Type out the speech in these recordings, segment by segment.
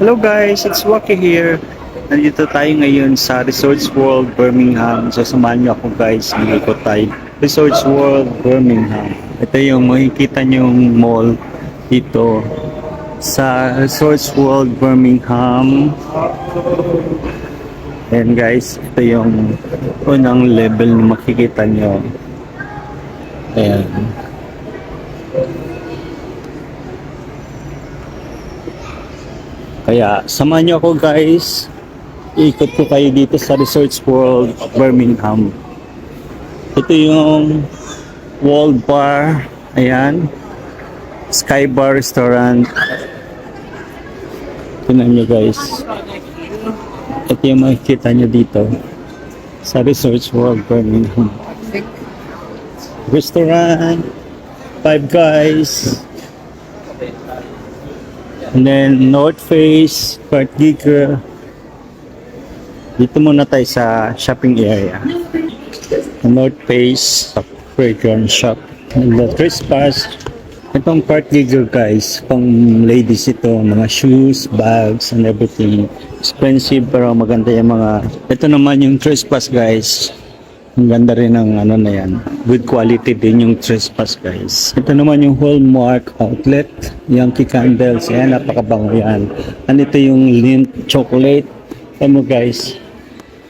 Hello guys, it's Waki here. Nandito tayo ngayon sa Resorts World Birmingham. So samahan niyo ako guys, mag-ikot tayo. Resorts World Birmingham. Ito yung makikita niyong mall dito sa Resorts World Birmingham. And guys, ito yung unang level na makikita niyo. Ayan. Kaya samahan niyo ako guys. Ikot ko kayo dito sa Resorts World Birmingham. Ito yung World Bar. Ayan. Sky Bar Restaurant. Tingnan niyo guys. Ito yung makikita niyo dito sa Resorts World Birmingham. Restaurant. Five Guys. And then North Face, Kurt Geiger. Dito muna tayo sa shopping area. The North Face, fragrance shop. And the Trespass. Itong Kurt Geiger guys, pang ladies ito, mga shoes, bags, and everything. Expensive pero maganda yung mga. Ito naman yung Trespass guys. Ang ganda rin ng ano na yan. Good quality din yung Trespass guys. Ito naman yung Hallmark Outlet. Yankee Candles. Ayan, napakabango yan. Andito yung Lindt Chocolate. Ayan mo guys.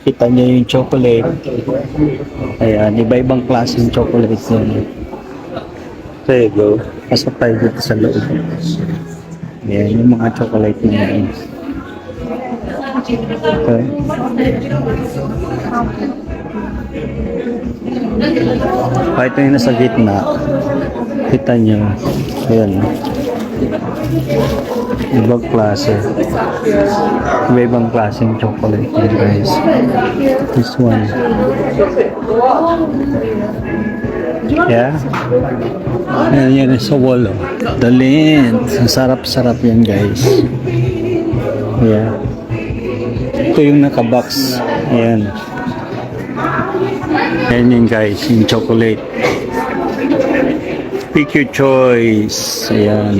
Kita nyo yung chocolate. Ayan, iba-ibang klaseng chocolate yun. There you go. Pasok tayo dito sa loob. Ayan, yung mga chocolate na yan. Okay. Ito yung nasa gitna. Kita nyo. Ayan. Ibang klase. Iba-ibang klaseng chocolate yun guys. This one. Yeah. Ayan yan sa wall. Oh. The Lindt. Sarap-sarap yan guys. Yeah. Ito yung naka-box. Ayan. Ayan yun guys, yung chocolate. Pick your choice. Ayan.